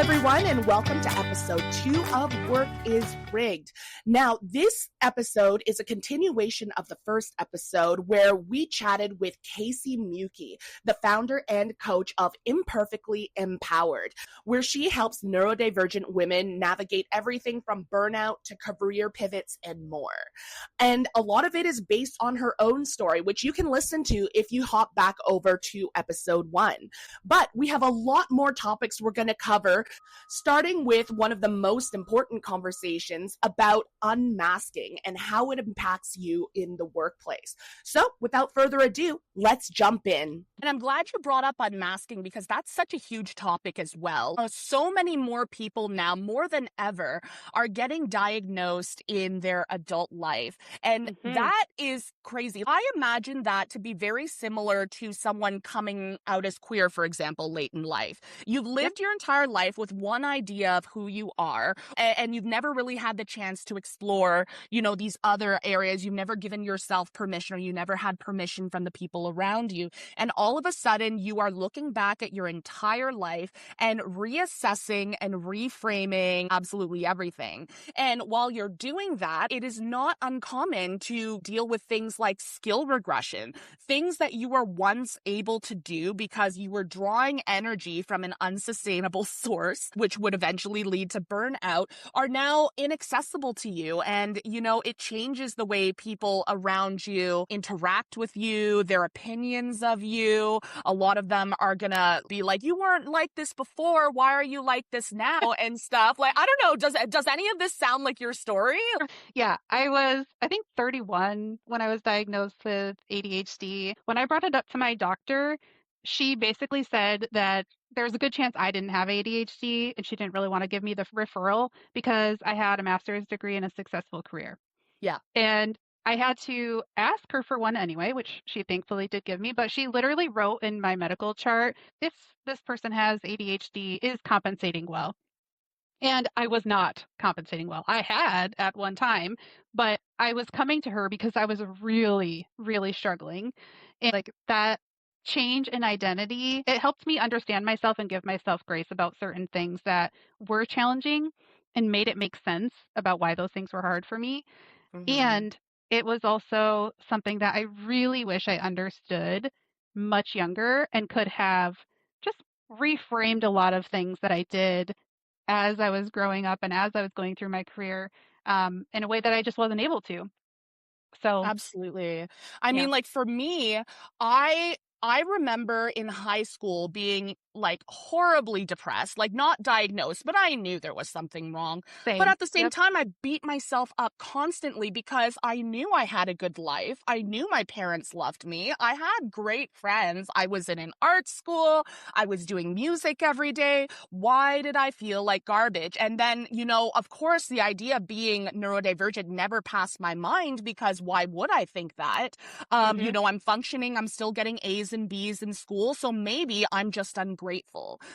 everyone, and welcome to episode 2 of Work is Rigged. Now, this episode is a continuation of the first episode where we chatted with Kaci Muecke, the founder and coach of Imperfectly Empowered, where she helps neurodivergent women navigate everything from burnout to career pivots and more. And a lot of it is based on her own story, which you can listen to if you hop back over to episode 1. But we have a lot more topics we're going to cover, starting with one of the most important conversations about unmasking and how it impacts you in the workplace. So without further ado, let's jump in. And I'm glad you brought up unmasking because that's such a huge topic as well. So many more people now, more than ever, are getting diagnosed in their adult life. And that is crazy. I imagine that to be very similar to someone coming out as queer, for example, late in life. You've lived your entire life with one idea of who you are, and you've never really had the chance to explore, these other areas. You've never given yourself permission, or you never had permission from the people around you. And all of a sudden, you are looking back at your entire life and reassessing and reframing absolutely everything. And while you're doing that, it is not uncommon to deal with things like skill regression, things that you were once able to do because you were drawing energy from an unsustainable source, which would eventually lead to burnout, are now inaccessible to you. And, it changes the way people around you interact with you, their opinions of you. A lot of them are gonna be like, you weren't like this before. Why are you like this now? And stuff. Like, I don't know. Does any of this sound like your story? Yeah, I was, I think, 31 when I was diagnosed with ADHD. When I brought it up to my doctor, she basically said that there's a good chance I didn't have ADHD, and she didn't really want to give me the referral because I had a master's degree and a successful career. Yeah. And I had to ask her for one anyway, which she thankfully did give me, but she literally wrote in my medical chart, if this person has ADHD, is compensating well. And I was not compensating well. I had at one time, but I was coming to her because I was really, really struggling. And like that change in identity, it helped me understand myself and give myself grace about certain things that were challenging and made it make sense about why those things were hard for me. And it was also something that I really wish I understood much younger and could have just reframed a lot of things that I did as I was growing up and as I was going through my career in a way that I just wasn't able to. So absolutely. I mean, like for me, I remember in high school being like horribly depressed, like not diagnosed, but I knew there was something wrong. same. But at the same time, I beat myself up constantly because I knew I had a good life. I knew my parents loved me. I had great friends. I was in an art school. I was doing music every day. Why did I feel like garbage? And then, of course, the idea of being neurodivergent never passed my mind because why would I think that? I'm functioning. I'm still getting A's and B's in school. So maybe I'm just ungrateful.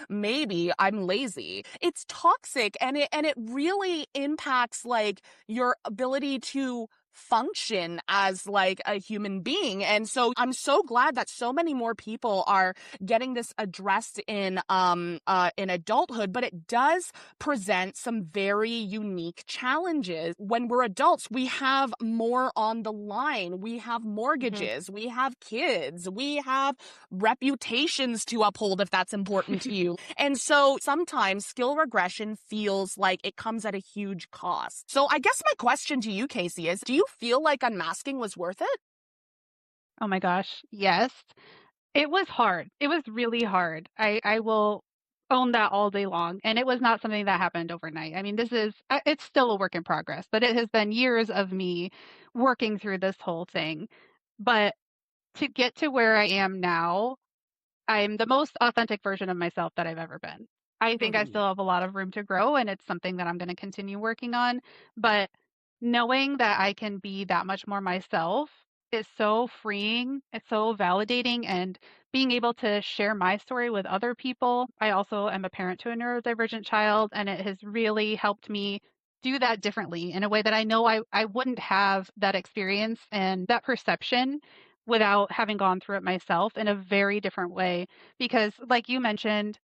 Maybe I'm lazy. It's toxic and it really impacts like your ability to function as like a human being. And so I'm so glad that so many more people are getting this addressed in adulthood, but it does present some very unique challenges. When we're adults, we have more on the line. We have mortgages, we have kids, we have reputations to uphold if that's important to you. And so sometimes skill regression feels like it comes at a huge cost. So I guess my question to you, Kaci, is do you feel like unmasking was worth it? Oh my gosh, yes. It was hard. It was really hard. I will own that all day long. And it was not something that happened overnight. I mean, it's still a work in progress, but it has been years of me working through this whole thing. But to get to where I am now, I'm the most authentic version of myself that I've ever been. I think I still have a lot of room to grow, and it's something that I'm going to continue working on. But knowing that I can be that much more myself is so freeing. It's so validating, and being able to share my story with other people. I also am a parent to a neurodivergent child, and it has really helped me do that differently in a way that I know I wouldn't have that experience and that perception without having gone through it myself in a very different way. Because like you mentioned,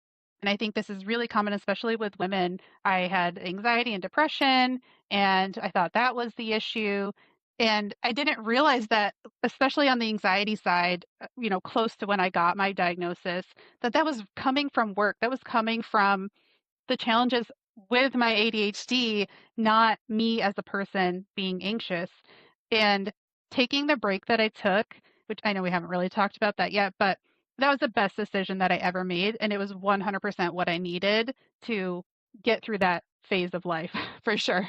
And I think this is really common, especially with women. I had anxiety and depression, and I thought that was the issue. And I didn't realize that, especially on the anxiety side, close to when I got my diagnosis, that was coming from work. That was coming from the challenges with my ADHD, not me as a person being anxious. And taking the break that I took, which I know we haven't really talked about that yet, but that was the best decision that I ever made. And it was 100% what I needed to get through that phase of life for sure.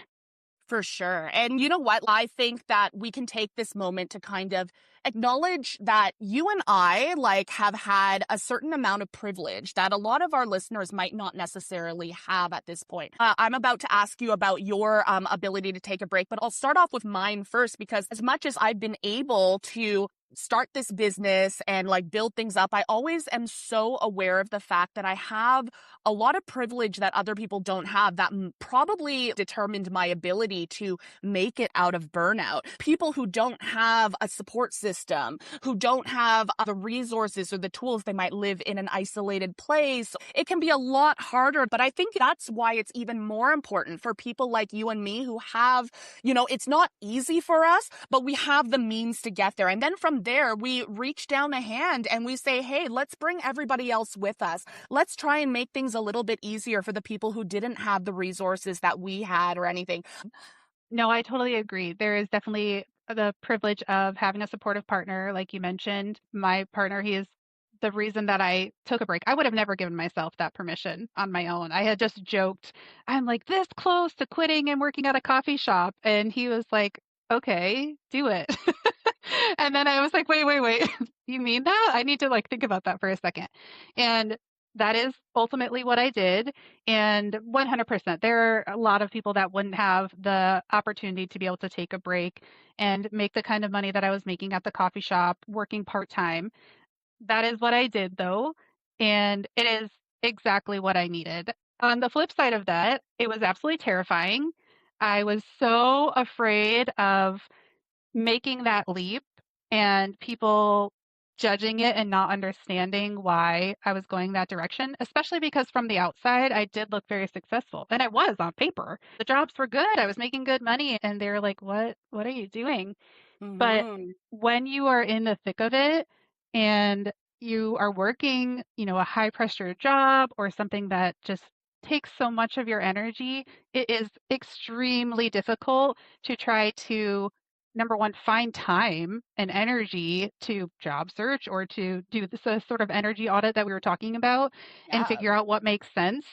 For sure. And you know what? I think that we can take this moment to kind of acknowledge that you and I have had a certain amount of privilege that a lot of our listeners might not necessarily have at this point. I'm about to ask you about your ability to take a break, but I'll start off with mine first, because as much as I've been able to start this business and build things up, I always am so aware of the fact that I have a lot of privilege that other people don't have that probably determined my ability to make it out of burnout. People who don't have a support system, who don't have the resources or the tools, they might live in an isolated place. It can be a lot harder, but I think that's why it's even more important for people like you and me who have, it's not easy for us, but we have the means to get there. And then from there, we reach down a hand and we say, hey, let's bring everybody else with us. Let's try and make things a little bit easier for the people who didn't have the resources that we had or anything. No, I totally agree. There is definitely the privilege of having a supportive partner, like you mentioned. My partner, he is the reason that I took a break. I would have never given myself that permission on my own. I had just joked, I'm like this close to quitting and working at a coffee shop. And he was like, okay, do it. And then I was like, wait, you mean that? I need to think about that for a second. And that is ultimately what I did. And 100%, there are a lot of people that wouldn't have the opportunity to be able to take a break and make the kind of money that I was making at the coffee shop, working part-time. That is what I did though. And it is exactly what I needed. On the flip side of that, it was absolutely terrifying. I was so afraid of making that leap and people judging it and not understanding why I was going that direction, especially because from the outside, I did look very successful. And I was on paper. The jobs were good. I was making good money. And they're like, what are you doing? But Mm-hmm. when you are in the thick of it and you are working, a high pressure job or something that just takes so much of your energy, it is extremely difficult to try to, number one, find time and energy to job search or to do this sort of energy audit that we were talking about and Yeah. figure out what makes sense.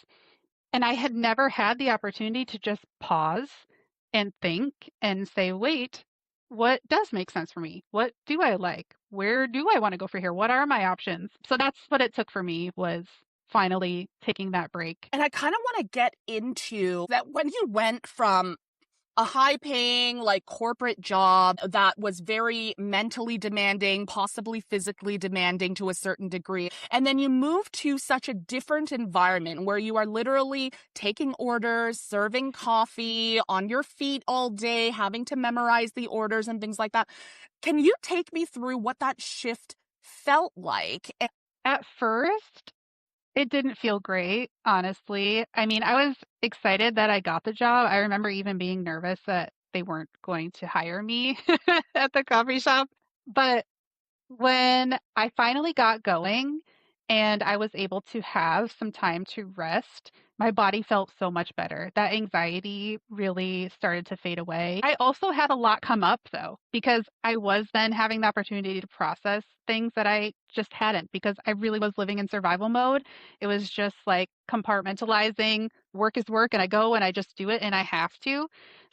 And I had never had the opportunity to just pause and think and say, wait, what does make sense for me? What do I like? Where do I want to go for here? What are my options? So that's what it took for me, was finally taking that break. And I kind of want to get into that when you went from a high paying, corporate job that was very mentally demanding, possibly physically demanding to a certain degree. And then you move to such a different environment where you are literally taking orders, serving coffee, on your feet all day, having to memorize the orders and things like that. Can you take me through what that shift felt like? At first, it didn't feel great, honestly. I mean, I was excited that I got the job. I remember even being nervous that they weren't going to hire me at the coffee shop. But when I finally got going and I was able to have some time to rest, my body felt so much better. That anxiety really started to fade away. I also had a lot come up though, because I was then having the opportunity to process things that I just hadn't, because I really was living in survival mode. It was just compartmentalizing, work is work, and I go and I just do it and I have to.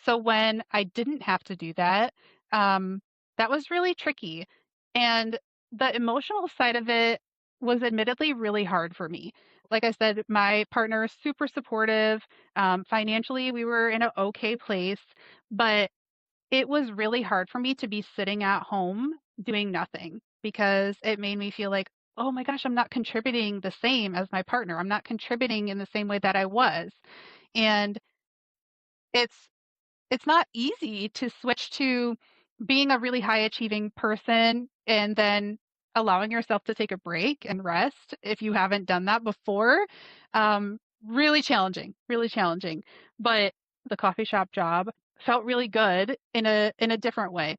So when I didn't have to do that, that was really tricky. And the emotional side of it was admittedly really hard for me. Like I said, my partner is super supportive. Financially, we were in an okay place, but it was really hard for me to be sitting at home doing nothing, because it made me feel like, oh my gosh, I'm not contributing the same as my partner. I'm not contributing in the same way that I was. And it's it's not easy to switch to being a really high achieving person and then allowing yourself to take a break and rest if you haven't done that before. Really challenging, really challenging. But the coffee shop job felt really good in a different way.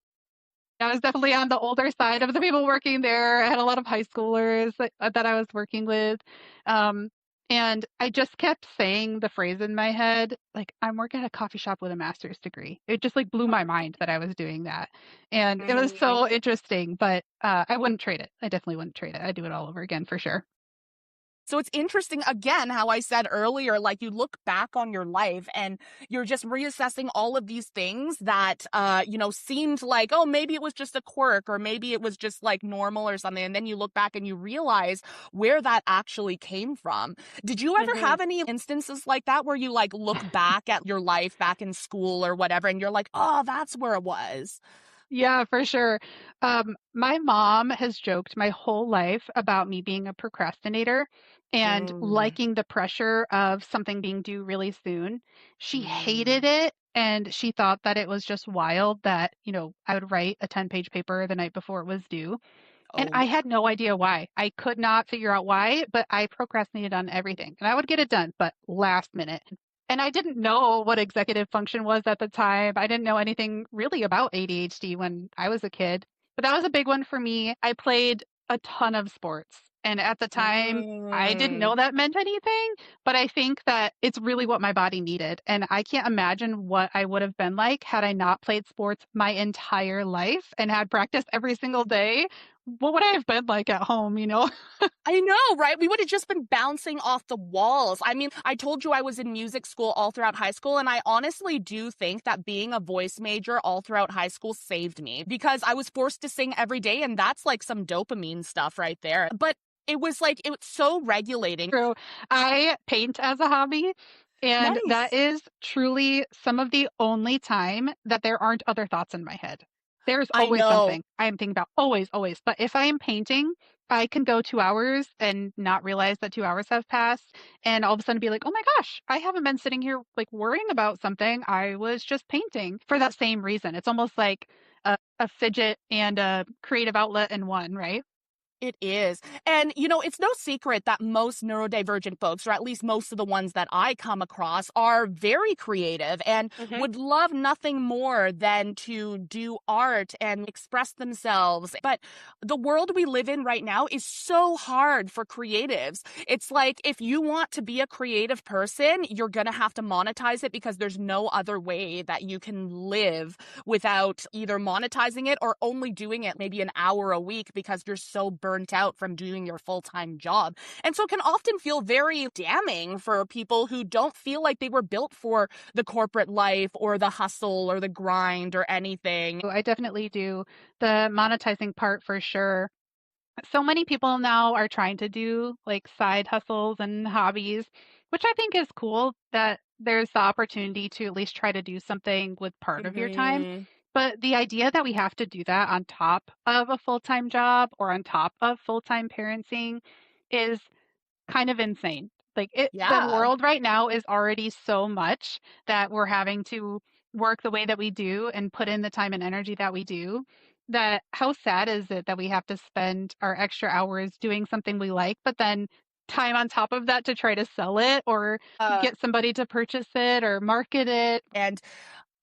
I was definitely on the older side of the people working there. I had a lot of high schoolers that I was working with. Um, and I just kept saying the phrase in my head, like, I'm working at a coffee shop with a master's degree. It just like blew my mind that I was doing that. And it was Mhm. so interesting, but I wouldn't trade it. I definitely wouldn't trade it. I'd do it all over again for sure. So it's interesting, again, how I said earlier, like you look back on your life and you're just reassessing all of these things that, seemed like, oh, maybe it was just a quirk or maybe it was just like normal or something. And then you look back and you realize where that actually came from. Did you ever Mhm. have any instances like that where you like look back at your life back in school or whatever and you're like, oh, that's where it was? Yeah, for sure. My mom has joked my whole life about me being a procrastinator and Mm. liking the pressure of something being due really soon. She hated Mm. it and she thought that it was just wild that, I would write a 10-page paper the night before it was due. And Oh, I yeah. had no idea why. I could not figure out why, but I procrastinated on everything. And I would get it done, but last minute. And I didn't know what executive function was at the time. I didn't know anything really about ADHD when I was a kid. But that was a big one for me. I played a ton of sports. And at the time, I didn't Mm. know that meant anything, but I think that it's really what my body needed. And I can't imagine what I would have been like had I not played sports my entire life and had practice every single day. What would I have been like at home? I know, right? We would have just been bouncing off the walls. I mean, I told you I was in music school all throughout high school, and I honestly do think that being a voice major all throughout high school saved me because I was forced to sing every day, and that's like some dopamine stuff right there. But it was like, it was so regulating. True. I paint as a hobby, and that Nice. is truly some of the only time that there aren't other thoughts in my head. There's I always know. something I am thinking about, always, always. But if I am painting, I can go 2 hours and not realize that 2 hours have passed, and all of a sudden be like, oh my gosh, I haven't been sitting here like worrying about something. I was just painting for that same reason. It's almost like a fidget and a creative outlet in one, right? It is. And, it's no secret that most neurodivergent folks, or at least most of the ones that I come across, are very creative and Mhm. would love nothing more than to do art and express themselves. But the world we live in right now is so hard for creatives. It's like if you want to be a creative person, you're going to have to monetize it because there's no other way that you can live without either monetizing it or only doing it maybe an hour a week because you're so burnt out from doing your full-time job. And so it can often feel very damning for people who don't feel like they were built for the corporate life or the hustle or the grind or anything. I definitely do the monetizing part for sure. So many people now are trying to do like side hustles and hobbies, which I think is cool that there's the opportunity to at least try to do something with part of your time. Mhm. But the idea that we have to do that on top of a full-time job or on top of full-time parenting is kind of insane. The Yeah. world right now is already so much that we're having to work the way that we do and put in the time and energy that we do. That how sad is it that we have to spend our extra hours doing something we like, but then time on top of that to try to sell it or Uh, get somebody to purchase it or market it. And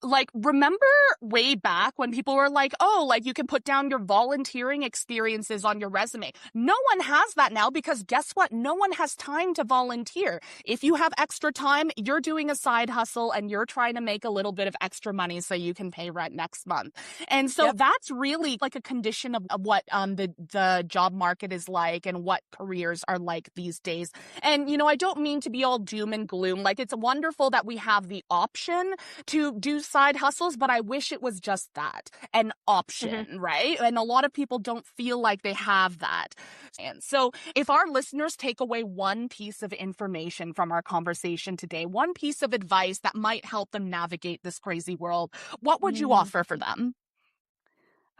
like, remember way back when people were like, oh, like you can put down your volunteering experiences on your resume. No one has that now because guess what? No one has time to volunteer. If you have extra time, you're doing a side hustle and you're trying to make a little bit of extra money so you can pay rent next month. And so yep. that's really like a condition of what the job market is like and what careers are like these days. And I don't mean to be all doom and gloom. Like, it's wonderful that we have the option to do side hustles, but I wish it was just that, an Mhm. option, right? And a lot of people don't feel like they have that. And so if our listeners take away one piece of information from our conversation today, one piece of advice that might help them navigate this crazy world, what would you Mm. offer for them?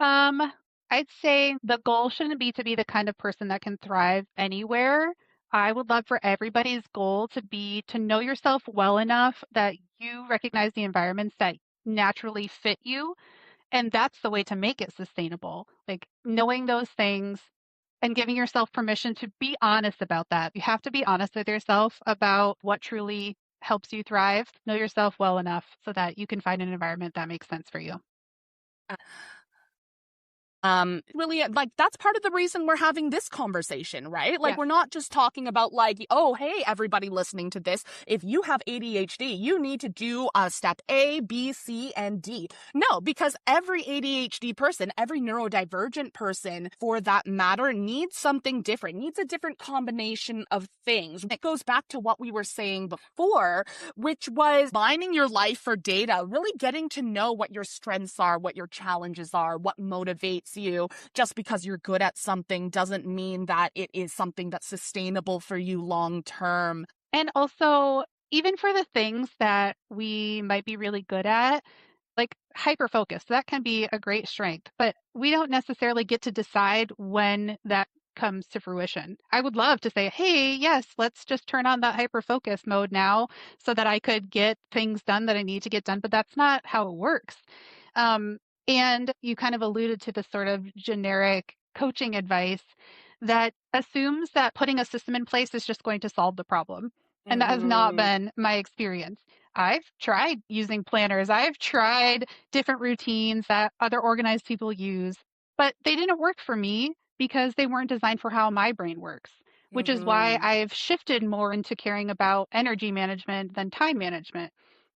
Um, I'd say the goal shouldn't be to be the kind of person that can thrive anywhere. I would love for everybody's goal to be to know yourself well enough that you recognize the environments that naturally fit you. And that's the way to make it sustainable. Like knowing those things and giving yourself permission to be honest about that. You have to be honest with yourself about what truly helps you thrive. Know yourself well enough so that you can find an environment that makes sense for you. Really, like, that's part of the reason we're having this conversation, right? Like, Yes. we're not just talking about like, oh, hey, everybody listening to this, if you have ADHD, you need to do step A, B, C, and D. No, because every ADHD person, every neurodivergent person for that matter, needs something different, needs a different combination of things. It goes back to what we were saying before, which was mining your life for data, really getting to know what your strengths are, what your challenges are, what motivates you. Just because you're good at something doesn't mean that it is something that's sustainable for you long term. And also, even for the things that we might be really good at, like hyper focus, that can be a great strength, but we don't necessarily get to decide when that comes to fruition. I would love to say, hey, yes, let's just turn on that hyper focus mode now so that I could get things done that I need to get done, but that's not how it works. And you kind of alluded to this sort of generic coaching advice that assumes that putting a system in place is just going to solve the problem. And that has not been my experience. I've tried using planners. I've tried different routines that other organized people use, but they didn't work for me because they weren't designed for how my brain works, which is why I've shifted more into caring about energy management than time management.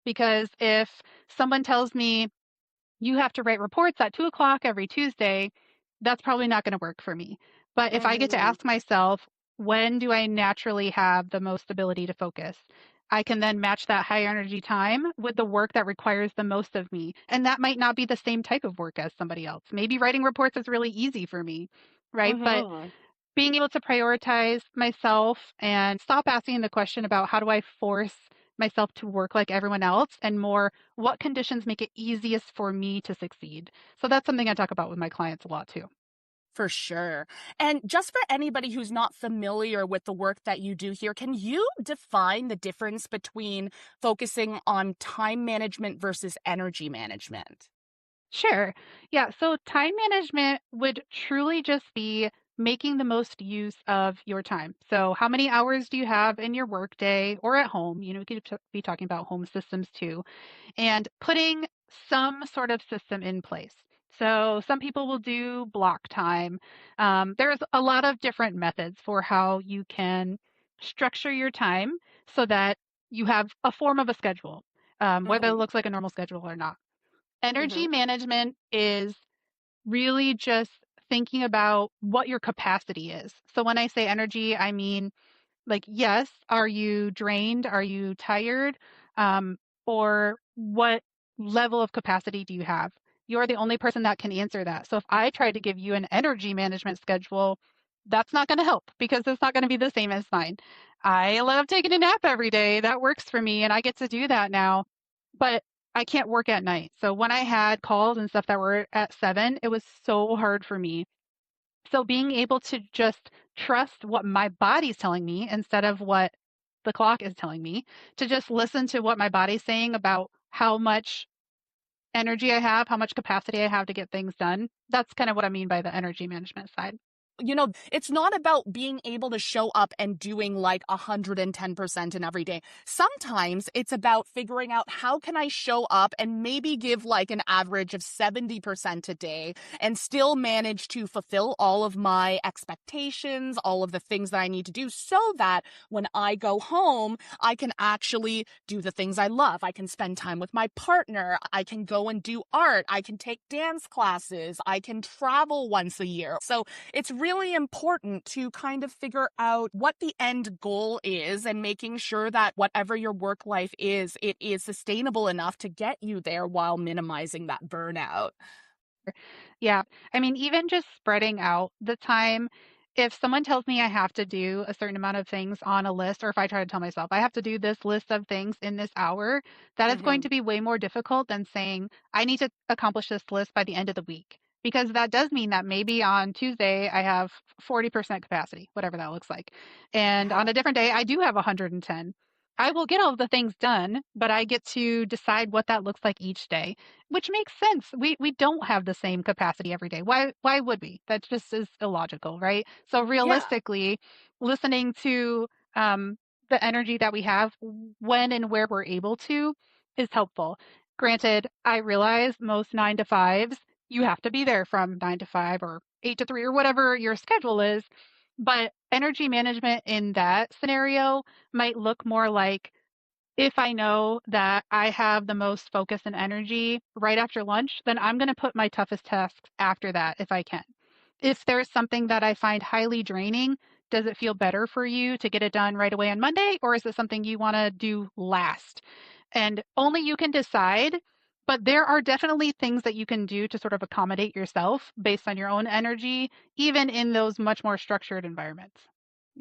Because if someone tells me you have to write reports at 2 o'clock every Tuesday, that's probably not going to work for me. But if I get to ask myself, when do I naturally have the most ability to focus? I can then match that high energy time with the work that requires the most of me. And that might not be the same type of work as somebody else. Maybe writing reports is really easy for me, right? But being able to prioritize myself and stop asking the question about how do I force myself to work like everyone else and more what conditions make it easiest for me to succeed. So that's something I talk about with my clients a lot too. For sure. And just for anybody who's not familiar with the work that you do here, can you define the difference between focusing on time management versus energy management? Sure. Yeah. So time management would truly just be making the most use of your time. So how many hours do you have in your workday or at home? You know, we could be talking about home systems too, and putting some sort of system in place. So some people will do block time. There's a lot of different methods for how you can structure your time so that you have a form of a schedule, whether it looks like a normal schedule or not. Energy management is really just thinking about what your capacity is. So when I say energy, I mean, like, yes, are you drained? Are you tired? Um, or what level of capacity do you have? You're the only person that can answer that. So if I try to give you an energy management schedule, that's not going to help because it's not going to be the same as mine. I love taking a nap every day. That works for me, and I get to do that now. But I can't work at night. So when I had calls and stuff that were at 7, it was so hard for me. So being able to just trust what my body's telling me instead of what the clock is telling me, to just listen to what my body's saying about how much energy I have, how much capacity I have to get things done. That's kind of what I mean by the energy management side. You know, it's not about being able to show up and doing like 110% in every day. Sometimes it's about figuring out how can I show up and maybe give like an average of 70% a day and still manage to fulfill all of my expectations, all of the things that I need to do so that when I go home, I can actually do the things I love. I can spend time with my partner. I can go and do art. I can take dance classes. I can travel once a year. So it's really important to kind of figure out what the end goal is and making sure that whatever your work life is, it is sustainable enough to get you there while minimizing that burnout. Yeah. I mean, even just spreading out the time, if someone tells me I have to do a certain amount of things on a list, or if I try to tell myself I have to do this list of things in this hour, that is going to be way more difficult than saying I need to accomplish this list by the end of the week. Because that does mean that maybe on Tuesday I have 40% capacity, whatever that looks like. And on a different day, I do have 110. I will get all of the things done, but I get to decide what that looks like each day, which makes sense. We don't have the same capacity every day. Why would we? That just is illogical, right? So Yeah. realistically, listening to the energy that we have when and where we're able to is helpful. Granted, I realize most 9 to 5s, you have to be there from 9 to 5 or 8 to 3 or whatever your schedule is. But energy management in that scenario might look more like, if I know that I have the most focus and energy right after lunch, then I'm going to put my toughest tasks after that if I can. If there's something that I find highly draining, does it feel better for you to get it done right away on Monday, or is it something you want to do last? And only you can decide, but there are definitely things that you can do to sort of accommodate yourself based on your own energy, even in those much more structured environments.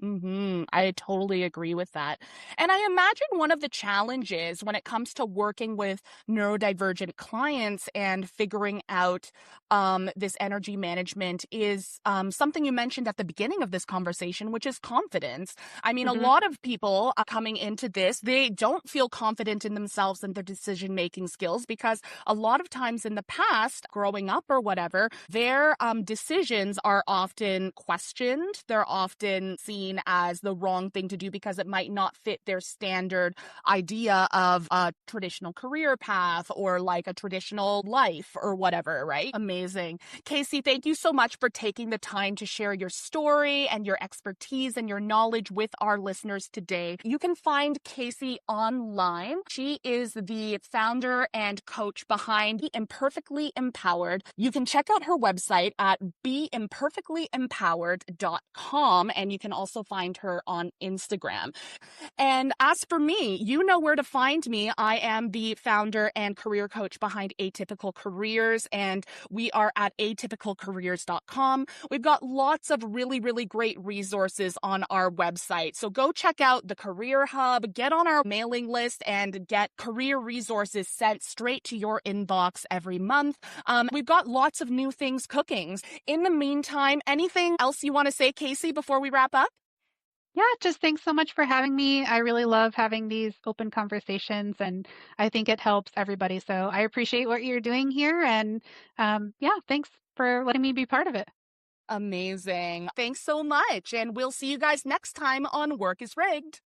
I totally agree with that. And I imagine one of the challenges when it comes to working with neurodivergent clients and figuring out this energy management is something you mentioned at the beginning of this conversation, which is confidence. I mean, a Hmm. lot of people coming into this, they don't feel confident in themselves and their decision-making skills because a lot of times in the past, growing up or whatever, their decisions are often questioned. They're often seen as the wrong thing to do because it might not fit their standard idea of a traditional career path or like a traditional life or whatever, right? Amazing. Kaci, thank you so much for taking the time to share your story and your expertise and your knowledge with our listeners today. You can find Kaci online. She is the founder and coach behind Be Imperfectly Empowered. You can check out her website at beimperfectlyempowered.com, and you can also find her on Instagram. And as for me, you know where to find me. I am the founder and career coach behind Atypical Careers, and we are at atypicalcareers.com. We've got lots of really, really great resources on our website. So go check out the Career Hub, get on our mailing list, and get career resources sent straight to your inbox every month. We've got lots of new things cooking. In the meantime, anything else you want to say, Kaci, before we wrap up? Yeah, just thanks so much for having me. I really love having these open conversations, and I think it helps everybody. So I appreciate what you're doing here. And yeah, thanks for letting me be part of it. Amazing. Thanks so much. And we'll see you guys next time on Work is Rigged.